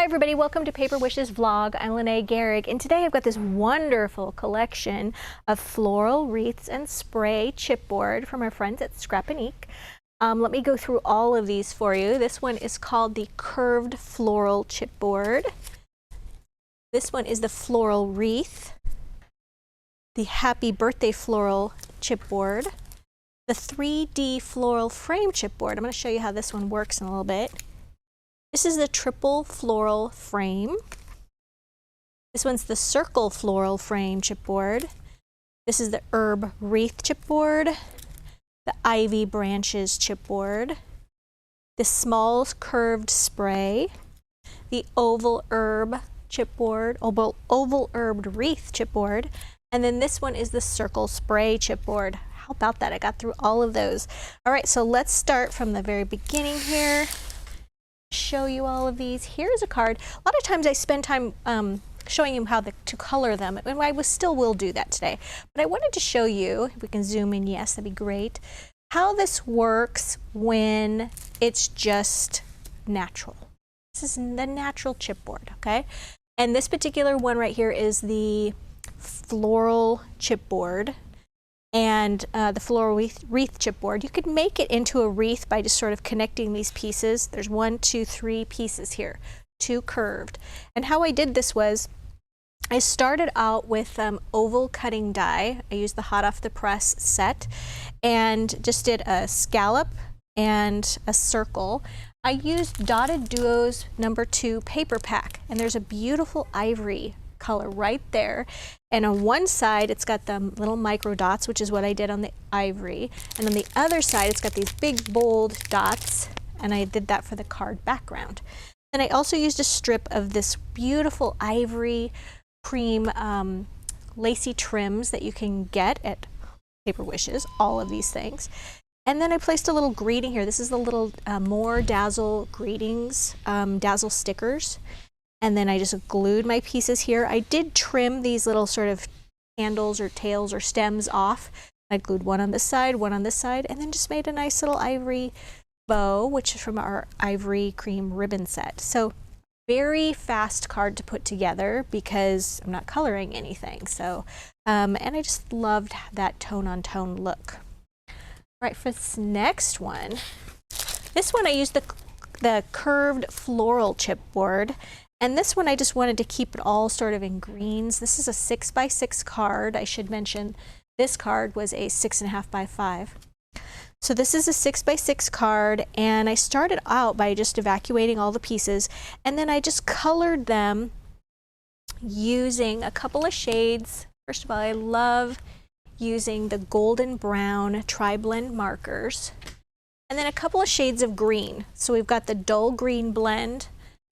everybody, welcome to Paper Wishes Vlog. I'm Lene Gehrig, and today I've got this wonderful collection of floral wreaths and spray chipboard from our friends at Scrapiniec. Let me go through all of these for you. This one is called the Curved Floral Chipboard. This one is the Floral Wreath, the Happy Birthday Floral Chipboard, the 3D Floral Frame Chipboard. I'm going to show you how this one works in a little bit. This is the Triple Floral Frame. This one's the Circle Floral Frame Chipboard. This is the Herb Wreath Chipboard, the Ivy Branches Chipboard, the Small Curved Spray, the Oval Herb Chipboard, Oval Herbed Wreath Chipboard, and then this one is the Circle Spray Chipboard. How about that? I got through all of those. All right, so let's start from the very beginning here. Show you all of these. Here's a card. A lot of times I spend time showing you how to color them, and I still will do that today. But I wanted to show you, if we can zoom in, yes, that'd be great, how this works when it's just natural. This is the natural chipboard, okay? And this particular one right here is the Floral Chipboard. And the Floral Wreath Chipboard. You could make it into a wreath by just sort of connecting these pieces. There's 1, 2, 3 pieces here, 2 curved. And how I did this was, I started out with oval cutting die. I used the hot off the press set and just did a scallop and a circle. I used Dotted Duos #2 paper pack, and there's a beautiful ivory color right there, and on one side it's got the little micro dots, which is what I did on the ivory, and on the other side it's got these big bold dots, and I did that for the card background. And I also used a strip of this beautiful ivory cream lacy trims that you can get at Paper Wishes, all of these things. And then I placed a little greeting here. This is the little More Dazzle greetings, dazzle stickers. And then I just glued my pieces here. I did trim these little sort of handles or tails or stems off. I glued one on this side, one on this side, and then just made a nice little ivory bow, which is from our ivory cream ribbon set. So very fast card to put together because I'm not coloring anything. So, and I just loved that tone-on-tone look. All right, for this next one, this one I used the Curved Floral Chipboard. And this one I just wanted to keep it all sort of in greens. This is a 6x6 card. I should mention this card was a 6.5x5. So this is a 6x6 card, and I started out by just evacuating all the pieces, and then I just colored them using a couple of shades. First of all, I love using the golden brown tri-blend markers, and then a couple of shades of green. So we've got the dull green blend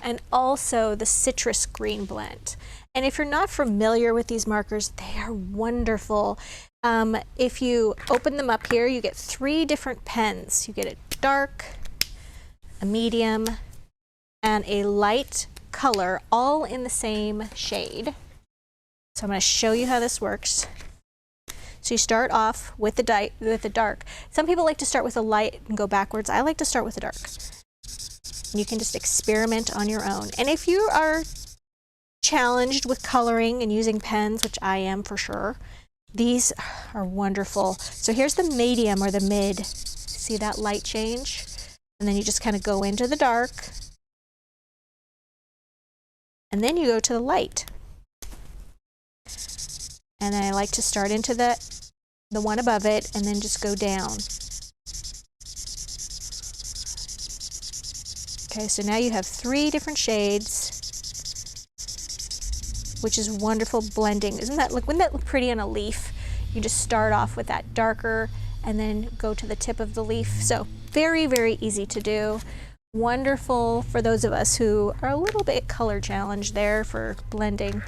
and also the citrus green blend. And if you're not familiar with these markers, they are wonderful. If you open them up here, you get 3 different pens. You get a dark, a medium, and a light color, all in the same shade. So I'm going to show you how this works. So you start off with the dark. Some people like to start with the light and go backwards. I like to start with the dark. You can just experiment on your own. And if you are challenged with coloring and using pens, which I am for sure, these are wonderful. So here's the medium or the mid. See that light change? And then you just kind of go into the dark. And then you go to the light. And then I like to start into the one above it and then just go down. Okay, so now you have 3 different shades, which is wonderful blending. Wouldn't that look pretty on a leaf? You just start off with that darker and then go to the tip of the leaf. So very, very easy to do. Wonderful for those of us who are a little bit color challenged there for blending.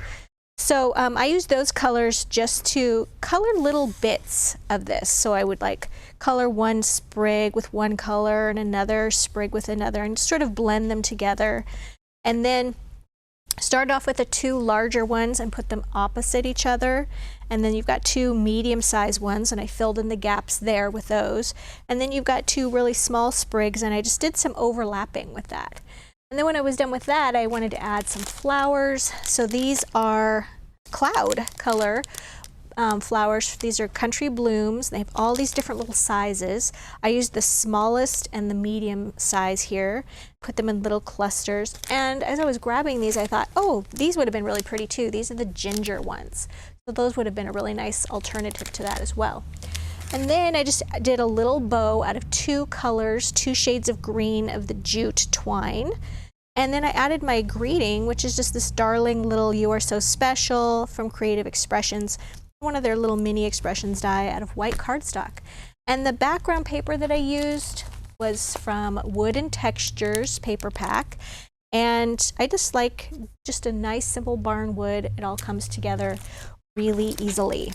So I use those colors just to color little bits of this. So I would like color one sprig with one color and another sprig with another and sort of blend them together. And then start off with the 2 larger ones and put them opposite each other. And then you've got 2 medium-sized ones, and I filled in the gaps there with those. And then you've got 2 really small sprigs, and I just did some overlapping with that. And then when I was done with that, I wanted to add some flowers. So these are cloud color flowers. These are country blooms. They have all these different little sizes. I used the smallest and the medium size here, put them in little clusters. And as I was grabbing these, I thought, oh, these would have been really pretty too. These are the ginger ones. So those would have been a really nice alternative to that as well. And then I just did a little bow out of 2 colors, 2 shades of green of the jute twine. And then I added my greeting, which is just this darling little "You Are So Special" from Creative Expressions, one of their little mini expressions die out of white cardstock. And the background paper that I used was from Wood and Textures paper pack. And I just like just a nice simple barn wood. It all comes together really easily.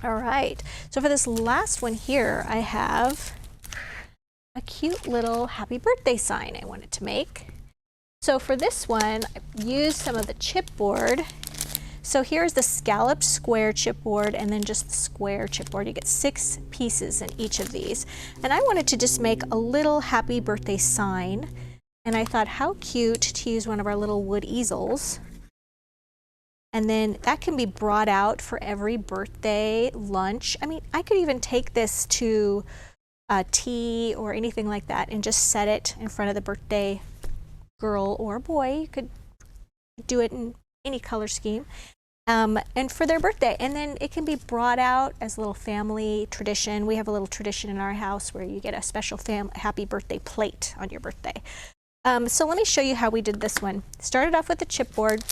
All right, so for this last one here, I have a cute little happy birthday sign I wanted to make. So for this one, I used some of the chipboard. So here's the scalloped square chipboard and then just the square chipboard. You get 6 pieces in each of these. And I wanted to just make a little happy birthday sign. And I thought how cute to use one of our little wood easels. And then that can be brought out for every birthday lunch. I mean, I could even take this to tea or anything like that and just set it in front of the birthday girl or boy. You could do it in any color scheme. And for their birthday. And then it can be brought out as a little family tradition. We have a little tradition in our house where you get a special happy birthday plate on your birthday. So let me show you how we did this one. Started off with the chipboard.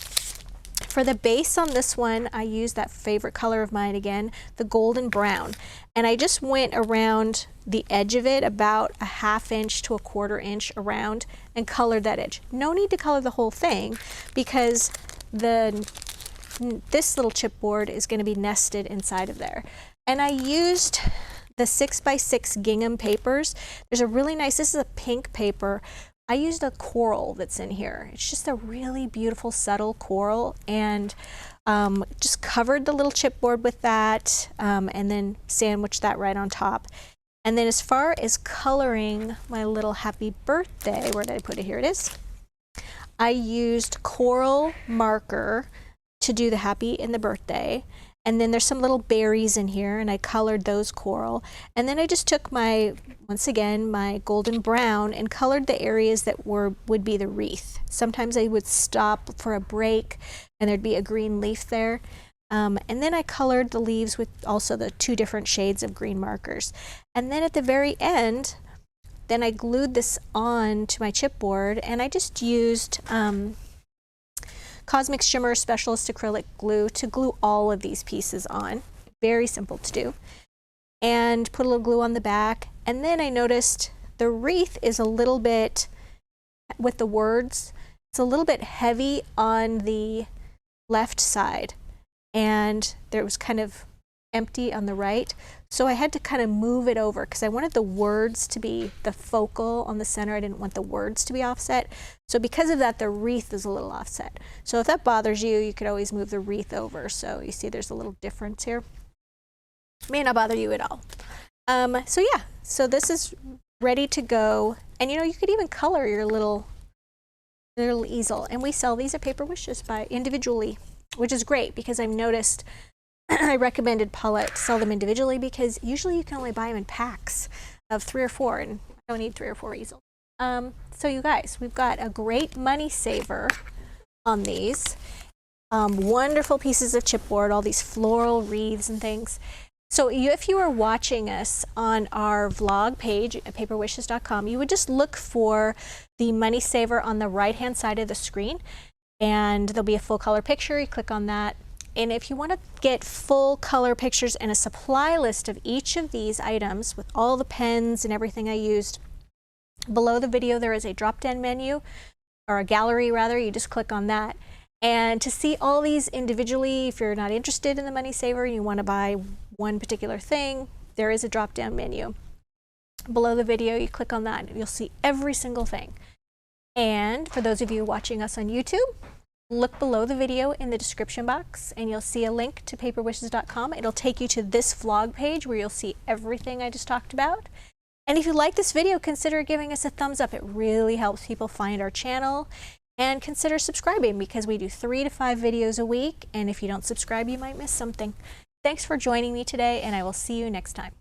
For the base on this one, I used that favorite color of mine again, the golden brown. And I just went around the edge of it about a 1/2 inch to a 1/4 inch around and colored that edge. No need to color the whole thing because this little chipboard is going to be nested inside of there. And I used the 6x6 gingham papers. There's a really nice, this is a pink paper. I used a coral that's in here. It's just a really beautiful subtle coral, and just covered the little chipboard with that and then sandwiched that right on top. And then as far as coloring my little happy birthday, where did I put it? Here it is. I used coral marker to do the happy and the birthday. And then there's some little berries in here and I colored those coral. And then I just took once again, my golden brown and colored the areas that would be the wreath. Sometimes I would stop for a break and there'd be a green leaf there. And then I colored the leaves with also the 2 different shades of green markers. And then at the very end, then I glued this on to my chipboard and I just used Cosmic Shimmer Specialist acrylic glue to glue all of these pieces on. Very simple to do. And put a little glue on the back. And then I noticed the wreath is a little bit, with the words, it's a little bit heavy on the left side. And there was kind of empty on the right. So I had to kind of move it over because I wanted the words to be the focal on the center. I didn't want the words to be offset. So because of that, the wreath is a little offset. So if that bothers you, you could always move the wreath over. So you see there's a little difference here. May not bother you at all. So yeah, so this is ready to go. And you know, you could even color your little easel. And we sell these at Paper Wishes individually, which is great because I've noticed I recommended Paulette to sell them individually because usually you can only buy them in packs of 3 or 4, and I don't need 3 or 4 easels. So you guys, we've got a great money saver on these. Wonderful pieces of chipboard, all these floral wreaths and things. So if you are watching us on our vlog page at paperwishes.com, you would just look for the money saver on the right-hand side of the screen, and there'll be a full color picture. You click on that. And if you want to get full color pictures and a supply list of each of these items with all the pens and everything I used, below the video there is a drop-down menu, or a gallery rather. You just click on that. And to see all these individually, if you're not interested in the money saver and you want to buy one particular thing, there is a drop-down menu. Below the video, you click on that and you'll see every single thing. And for those of you watching us on YouTube, look below the video in the description box and you'll see a link to paperwishes.com. It'll take you to this vlog page where you'll see everything I just talked about. And if you like this video, consider giving us a thumbs up. It really helps people find our channel. And consider subscribing because we do 3 to 5 videos a week. And if you don't subscribe, you might miss something. Thanks for joining me today, and I will see you next time.